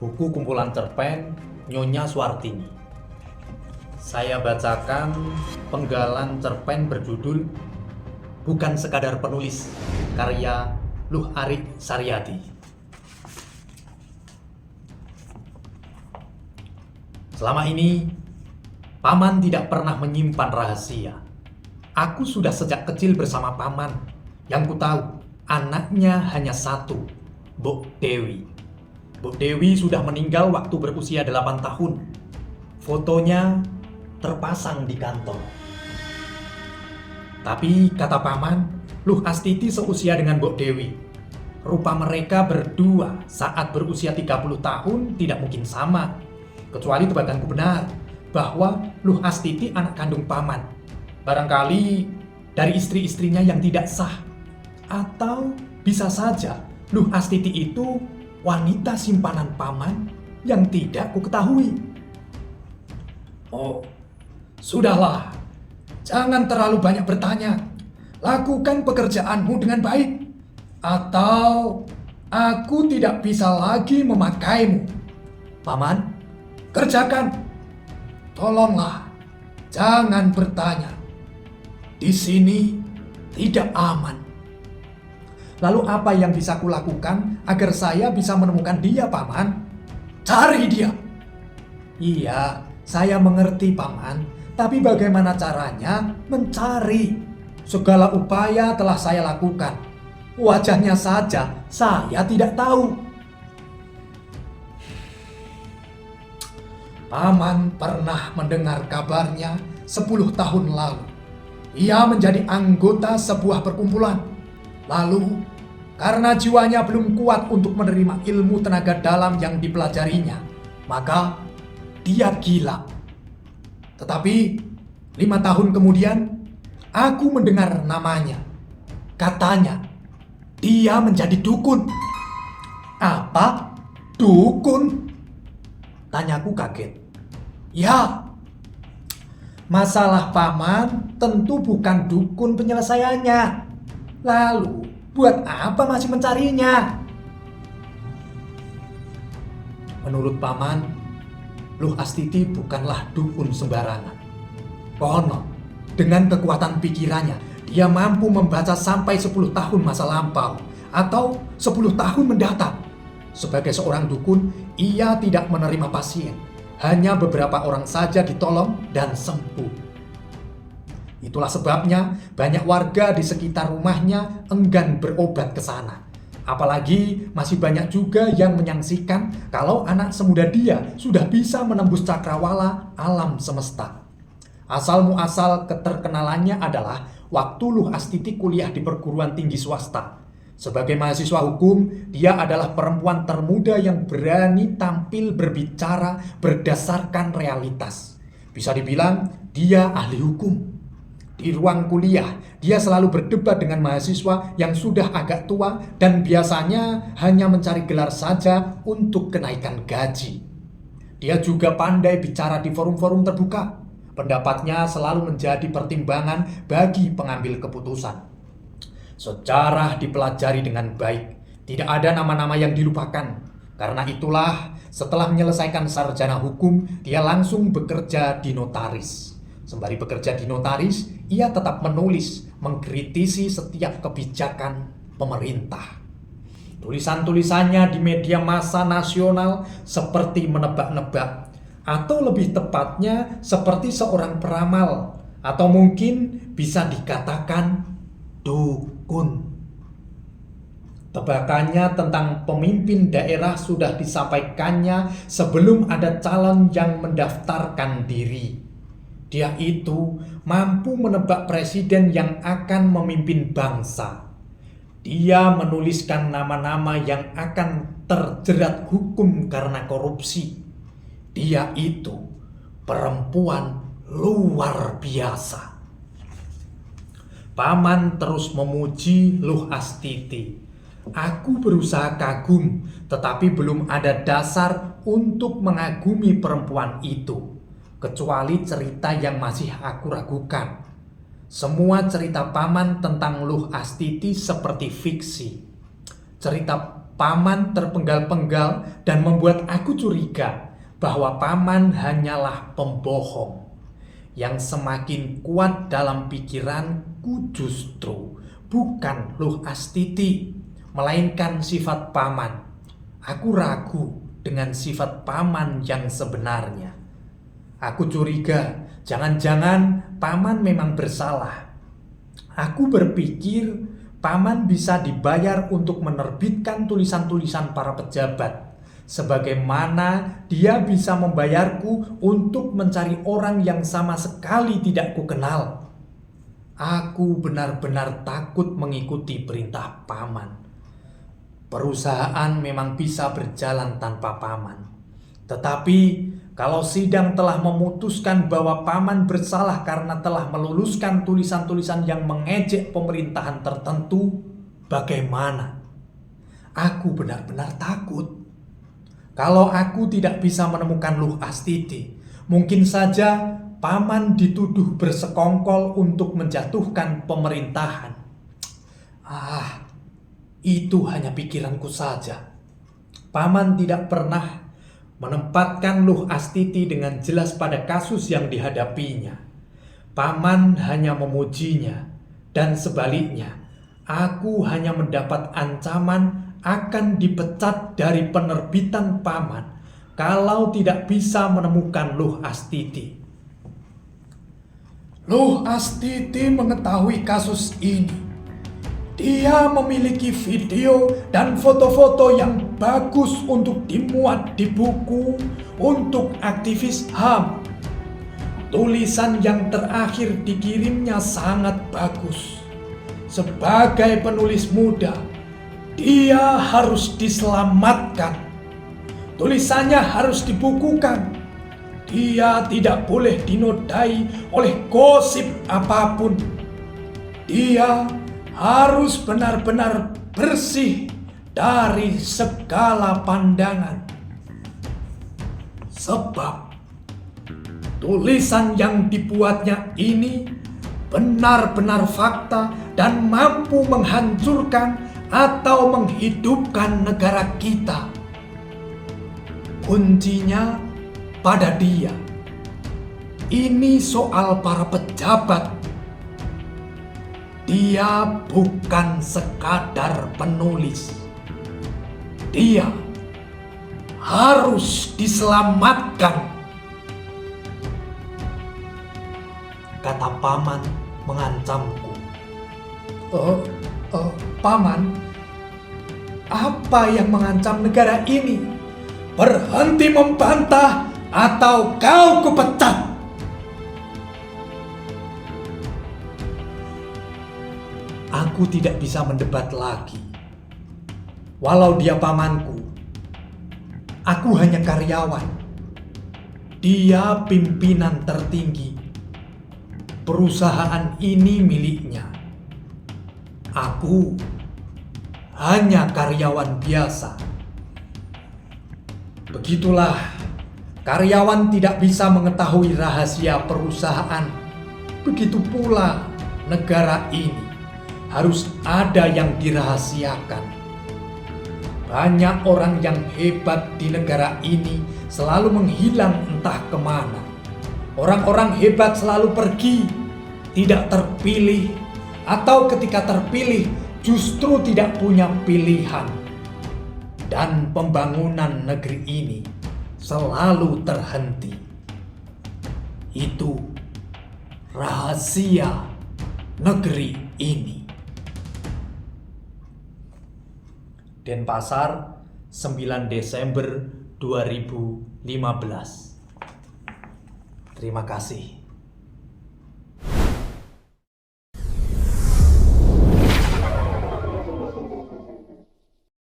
Buku kumpulan cerpen Nyonya Suartini. Saya bacakan penggalan cerpen berjudul Bukan Sekadar Penulis, karya Luh Arik Saryadi. Selama ini, Paman tidak pernah menyimpan rahasia. Aku sudah sejak kecil bersama Paman. Yang ku tahu, anaknya hanya satu, Mbok Dewi. Mbok Dewi sudah meninggal waktu berusia 8 tahun. Fotonya terpasang di kantor. Tapi kata Paman, Luh Astiti seusia dengan Mbok Dewi. Rupa mereka berdua saat berusia 30 tahun tidak mungkin sama. Kecuali tebakanku benar, bahwa Luh Astiti anak kandung Paman. Barangkali dari istri-istrinya yang tidak sah. Atau bisa saja Luh Astiti itu wanita simpanan Paman yang tidak ku ketahui. Oh, sudahlah. Jangan terlalu banyak bertanya. Lakukan pekerjaanmu dengan baik. Atau aku tidak bisa lagi memakaimu. Paman, kerjakan. Tolonglah, jangan bertanya. Di sini tidak aman. Lalu apa yang bisa kulakukan agar saya bisa menemukan dia, Paman? Cari dia. Iya, saya mengerti, Paman. Tapi bagaimana caranya mencari? Segala upaya telah saya lakukan. Wajahnya saja saya tidak tahu. Paman pernah mendengar kabarnya 10 tahun lalu. Ia menjadi anggota sebuah perkumpulan. Lalu, karena jiwanya belum kuat untuk menerima ilmu tenaga dalam yang dipelajarinya, maka dia gila. Tetapi 5 tahun kemudian, aku mendengar namanya. Katanya, dia menjadi dukun. Apa? Dukun? Tanyaku kaget. Ya, masalah Paman tentu bukan dukun penyelesaiannya. Lalu, buat apa masih mencarinya? Menurut Paman, Luh Astiti bukanlah dukun sembarangan. Konon, dengan kekuatan pikirannya, dia mampu membaca sampai 10 tahun masa lampau atau 10 tahun mendatang. Sebagai seorang dukun, ia tidak menerima pasien. Hanya beberapa orang saja ditolong dan sembuh. Itulah sebabnya banyak warga di sekitar rumahnya enggan berobat ke sana. Apalagi masih banyak juga yang menyaksikan kalau anak semuda dia sudah bisa menembus cakrawala alam semesta. Asal muasal keterkenalannya adalah waktu Luh Astiti kuliah di perguruan tinggi swasta. Sebagai mahasiswa hukum, dia adalah perempuan termuda yang berani tampil berbicara berdasarkan realitas. Bisa dibilang dia ahli hukum. Di ruang kuliah, dia selalu berdebat dengan mahasiswa yang sudah agak tua dan biasanya hanya mencari gelar saja untuk kenaikan gaji. Dia juga pandai bicara di forum-forum terbuka. Pendapatnya selalu menjadi pertimbangan bagi pengambil keputusan. Sejarah dipelajari dengan baik. Tidak ada nama-nama yang dilupakan. Karena itulah, setelah menyelesaikan sarjana hukum, dia langsung bekerja di notaris. Sembari bekerja di notaris, ia tetap menulis, mengkritisi setiap kebijakan pemerintah. Tulisan-tulisannya di media massa nasional seperti menebak-nebak, atau lebih tepatnya seperti seorang peramal, atau mungkin bisa dikatakan dukun. Tebakannya tentang pemimpin daerah sudah disampaikannya sebelum ada calon yang mendaftarkan diri. Dia itu mampu menebak presiden yang akan memimpin bangsa. Dia menuliskan nama-nama yang akan terjerat hukum karena korupsi. Dia itu perempuan luar biasa. Paman terus memuji Luh Astiti. Aku berusaha kagum, tetapi belum ada dasar untuk mengagumi perempuan itu. Kecuali cerita yang masih aku ragukan. Semua cerita Paman tentang Luh Astiti seperti fiksi. Cerita Paman terpenggal-penggal dan membuat aku curiga bahwa Paman hanyalah pembohong. Yang semakin kuat dalam pikiranku justru bukan Luh Astiti, melainkan sifat Paman. Aku ragu dengan sifat Paman yang sebenarnya. Aku curiga, jangan-jangan Paman memang bersalah. Aku berpikir Paman bisa dibayar untuk menerbitkan tulisan-tulisan para pejabat, sebagaimana dia bisa membayarku untuk mencari orang yang sama sekali tidak kukenal. Aku benar-benar takut mengikuti perintah Paman. Perusahaan memang bisa berjalan tanpa Paman. Tetapi kalau sidang telah memutuskan bahwa Paman bersalah karena telah meluluskan tulisan-tulisan yang mengejek pemerintahan tertentu, bagaimana? Aku benar-benar takut. Kalau aku tidak bisa menemukan Luh Astiti, mungkin saja Paman dituduh bersekongkol untuk menjatuhkan pemerintahan. Itu hanya pikiranku saja. Paman tidak pernah menempatkan Luh Astiti dengan jelas pada kasus yang dihadapinya. Paman hanya memujinya, dan sebaliknya, aku hanya mendapat ancaman akan dipecat dari penerbitan Paman kalau tidak bisa menemukan Luh Astiti. Luh Astiti mengetahui kasus ini. Dia memiliki video dan foto-foto yang bagus untuk dimuat di buku untuk aktivis HAM. Tulisan yang terakhir dikirimnya sangat bagus. Sebagai penulis muda, dia harus diselamatkan. Tulisannya harus dibukukan. Dia tidak boleh dinodai oleh gosip apapun. Dia harus benar-benar bersih dari segala pandangan. Sebab tulisan yang dibuatnya ini benar-benar fakta dan mampu menghancurkan atau menghidupkan negara kita. Kuncinya pada dia. Ini soal para pejabat. Dia bukan sekadar penulis. Dia harus diselamatkan. Kata Paman mengancamku. Paman, apa yang mengancam negara ini? Berhenti membantah atau kau kupecat. Aku tidak bisa mendebat lagi. Walau dia pamanku, aku hanya karyawan. Dia pimpinan tertinggi. Perusahaan ini miliknya. Aku hanya karyawan biasa. Begitulah, karyawan tidak bisa mengetahui rahasia perusahaan. Begitu pula negara ini harus ada yang dirahasiakan. Banyak orang yang hebat di negara ini selalu menghilang entah kemana. Orang-orang hebat selalu pergi, tidak terpilih, atau ketika terpilih justru tidak punya pilihan. Dan pembangunan negeri ini selalu terhenti. Itu rahasia negeri ini. Denpasar, 9 Desember 2015. Terima kasih.